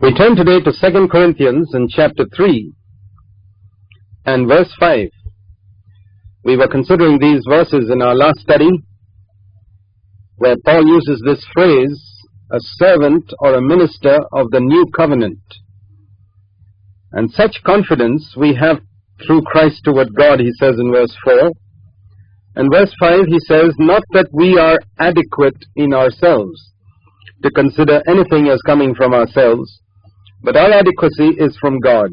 We turn today to 2 Corinthians in chapter 3 and verse 5. We were considering these verses in our last study, where Paul uses this phrase, a servant or a minister of the new covenant. And such confidence we have through Christ toward God, he says in verse 4. And verse 5 he says, not that we are adequate in ourselves to consider anything as coming from ourselves, but our adequacy is from God,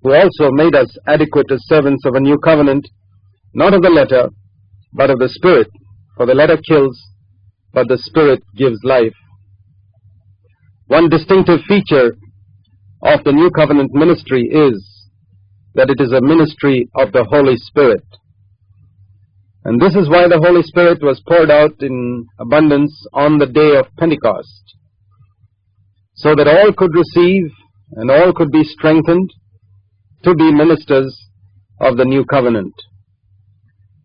who also made us adequate as servants of a new covenant, not of the letter, but of the Spirit. For the letter kills, but the Spirit gives life. One distinctive feature of the new covenant ministry is that it is a ministry of the Holy Spirit. And this is why the Holy Spirit was poured out in abundance on the day of Pentecost, so that all could receive and all could be strengthened to be ministers of the new covenant.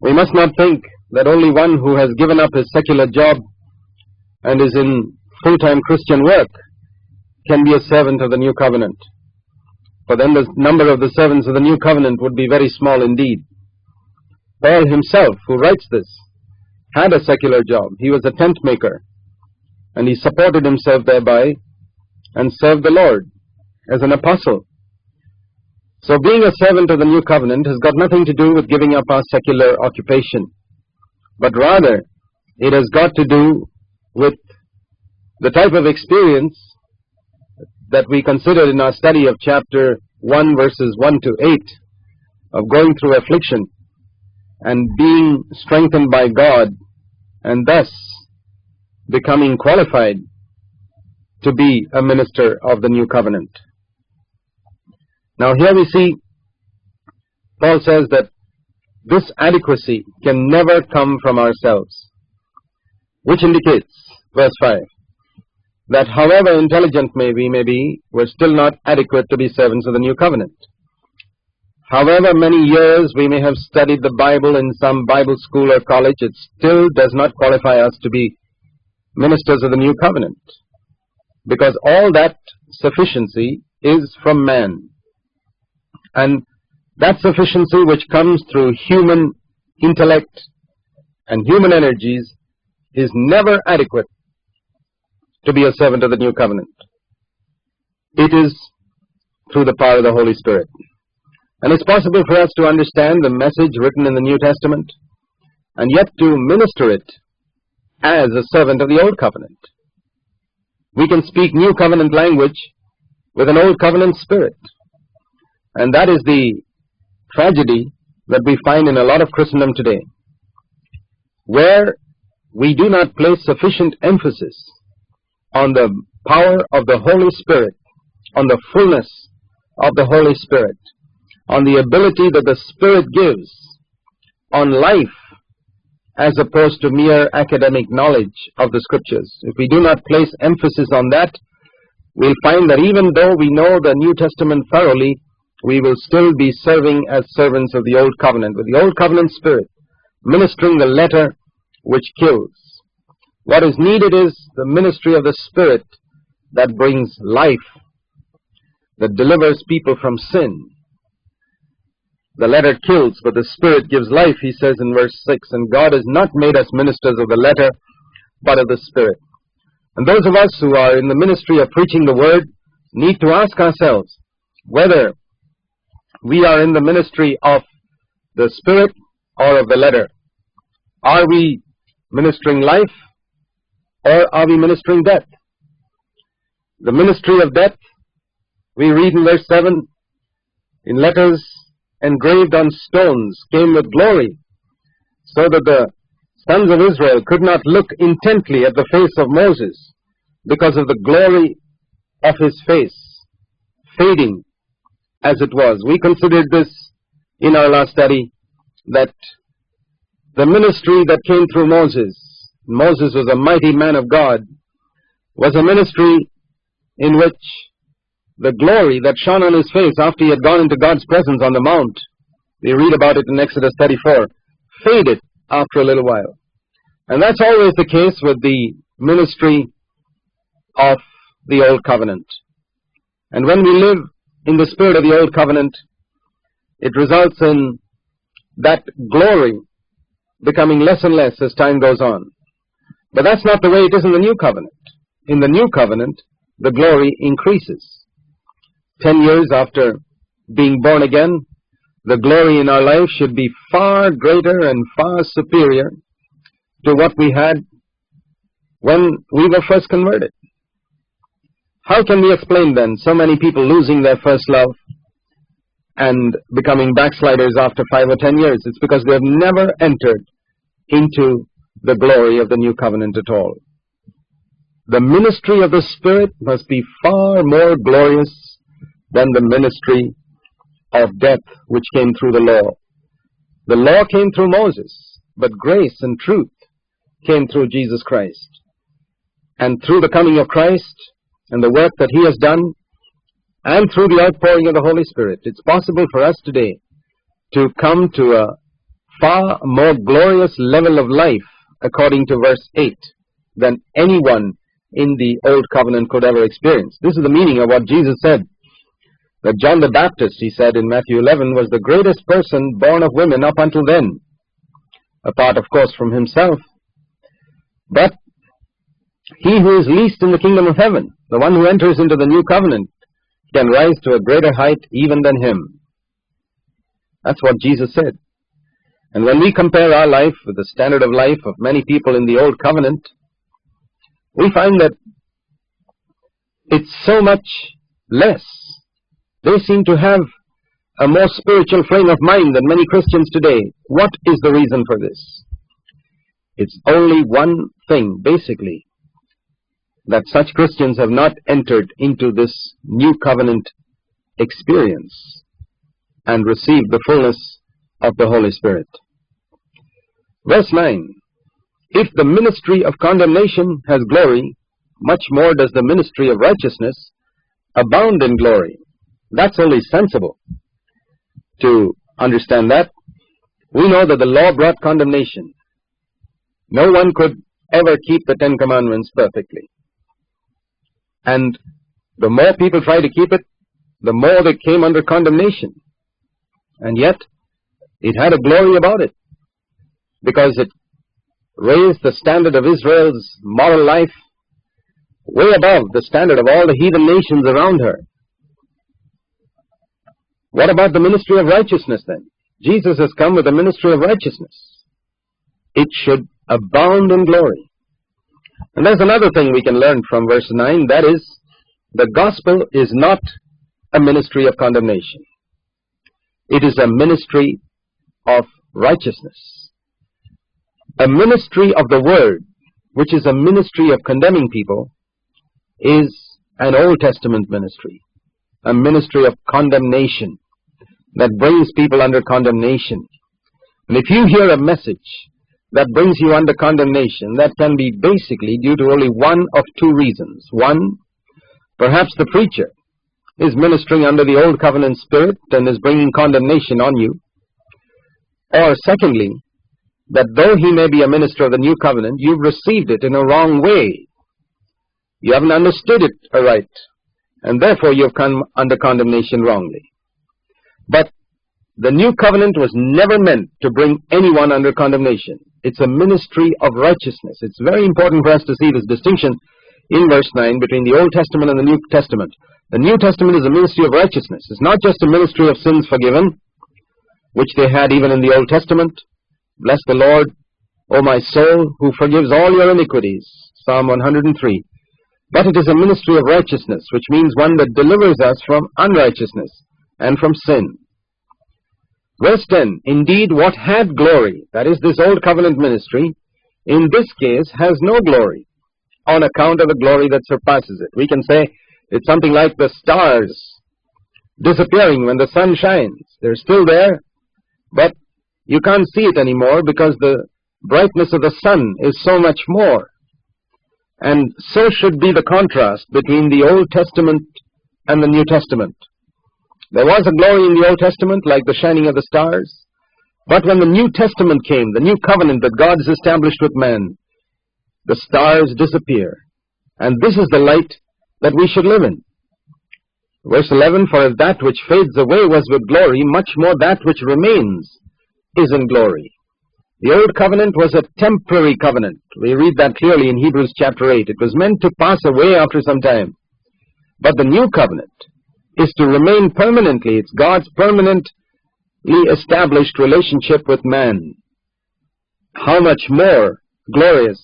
We must not think that only one who has given up his secular job and is in full-time Christian work can be a servant of the new covenant, for then the number of the servants of the new covenant would be very small indeed. Paul himself, who writes this, had a secular job. He was a tent maker, and he supported himself thereby and served the Lord as an apostle. So being a servant of the new covenant has got nothing to do with giving up our secular occupation, but rather it has got to do with the type of experience that we considered in our study of chapter 1 verses 1 to 8, of going through affliction and being strengthened by God and thus becoming qualified to be a minister of the new covenant. Now here we see Paul says that this adequacy can never come from ourselves, which indicates, verse 5, that however intelligent we may be, we're still not adequate to be servants of the new covenant. However many years we may have studied the Bible in some Bible school or college, it still does not qualify us to be ministers of the new covenant, because all that sufficiency is from man. And that sufficiency which comes through human intellect and human energies is never adequate to be a servant of the new covenant. It is through the power of the Holy Spirit. And it's possible for us to understand the message written in the New Testament and yet to minister it as a servant of the Old Covenant. We can speak New Covenant language with an Old Covenant spirit. And that is the tragedy that we find in a lot of Christendom today, where we do not place sufficient emphasis on the power of the Holy Spirit, on the fullness of the Holy Spirit, on the ability that the Spirit gives, on life, as opposed to mere academic knowledge of the Scriptures. If we do not place emphasis on that, we'll find that even though we know the New Testament thoroughly, we will still be serving as servants of the Old Covenant, with the Old Covenant spirit, ministering the letter which kills. What is needed is the ministry of the Spirit that brings life, that delivers people from sin. The letter kills, but the Spirit gives life, he says in verse 6, and God has not made us ministers of the letter, but of the Spirit. And those of us who are in the ministry of preaching the Word need to ask ourselves whether we are in the ministry of the Spirit or of the letter. Are we ministering life or are we ministering death? The ministry of death, we read in verse 7, in letters engraved on stones came with glory, so that the sons of Israel could not look intently at the face of Moses because of the glory of his face fading as it was. We considered this in our last study, that the ministry that came through Moses was a mighty man of God, was a ministry in which the glory that shone on his face after he had gone into God's presence on the mount, we read about it in Exodus 34, faded after a little while. And that's always the case with the ministry of the Old Covenant. And when we live in the spirit of the old covenant, it results in that glory becoming less and less as time goes on. But that's not the way it is in the new covenant. In the new covenant, the glory increases. 10 years after being born again, the glory in our life should be far greater and far superior to what we had when we were first converted. How can we explain then so many people losing their first love and becoming backsliders after 5 or 10 years? It's because they have never entered into the glory of the new covenant at all. The ministry of the Spirit must be far more glorious than the ministry of death which came through the law. The law came through Moses, but grace and truth came through Jesus Christ. And through the coming of Christ and the work that He has done, and through the outpouring of the Holy Spirit, it's possible for us today to come to a far more glorious level of life, according to verse 8, than anyone in the Old Covenant could ever experience. This is the meaning of what Jesus said, that John the Baptist, he said in Matthew 11, was the greatest person born of women up until then, apart, of course, from himself. But he who is least in the kingdom of heaven, the one who enters into the new covenant, can rise to a greater height even than him. That's what Jesus said. And when we compare our life with the standard of life of many people in the Old Covenant, we find that it's so much less. They seem to have a more spiritual frame of mind than many Christians today. What is the reason for this? It's only one thing, basically, that such Christians have not entered into this new covenant experience and received the fullness of the Holy Spirit. Verse 9, if the ministry of condemnation has glory, much more does the ministry of righteousness abound in glory. That's only sensible to understand that. We know that the law brought condemnation. No one could ever keep the 10 Commandments perfectly. And the more people try to keep it, the more they came under condemnation. And yet, it had a glory about it, because it raised the standard of Israel's moral life way above the standard of all the heathen nations around her. What about the ministry of righteousness then? Jesus has come with a ministry of righteousness. It should abound in glory. And there's another thing we can learn from verse 9, that is, the gospel is not a ministry of condemnation. It is a ministry of righteousness. A ministry of the word, which is a ministry of condemning people, is an Old Testament ministry, a ministry of condemnation that brings people under condemnation. And if you hear a message that brings you under condemnation, that can be basically due to only one of two reasons. One, perhaps the preacher is ministering under the old covenant spirit and is bringing condemnation on you. Or secondly, that though he may be a minister of the new covenant, you've received it in a wrong way. You haven't understood it aright, and therefore you've come under condemnation wrongly. But the new covenant was never meant to bring anyone under condemnation. It's a ministry of righteousness. It's very important for us to see this distinction in verse 9 between the Old Testament and the New Testament. The New Testament is a ministry of righteousness. It's not just a ministry of sins forgiven, which they had even in the Old Testament. Bless the Lord, O my soul, who forgives all your iniquities. Psalm 103. But it is a ministry of righteousness, which means one that delivers us from unrighteousness and from sin. Verse 10, indeed, what had glory, that is this old covenant ministry, in this case has no glory, on account of the glory that surpasses it. We can say it's something like the stars disappearing when the sun shines. They're still there, but you can't see it anymore because the brightness of the sun is so much more. And so should be the contrast between the Old Testament and the New Testament. There was a glory in the Old Testament, like the shining of the stars. But when the New Testament came, the new covenant that God has established with man, the stars disappear. And this is the light that we should live in. Verse 11, for if that which fades away was with glory, much more that which remains is in glory. The old covenant was a temporary covenant. We read that clearly in Hebrews chapter 8. It was meant to pass away after some time. But the new covenant is to remain permanently. It's God's permanently established relationship with man. How much more glorious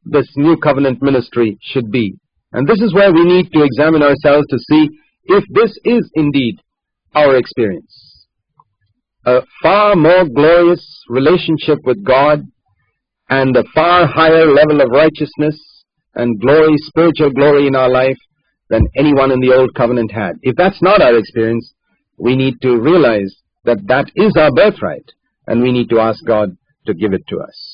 this new covenant ministry should be. And this is where we need to examine ourselves to see if this is indeed our experience. A far more glorious relationship with God and a far higher level of righteousness and glory, spiritual glory in our life than anyone in the old covenant had. If that's not our experience, we need to realize that that is our birthright, and we need to ask God to give it to us.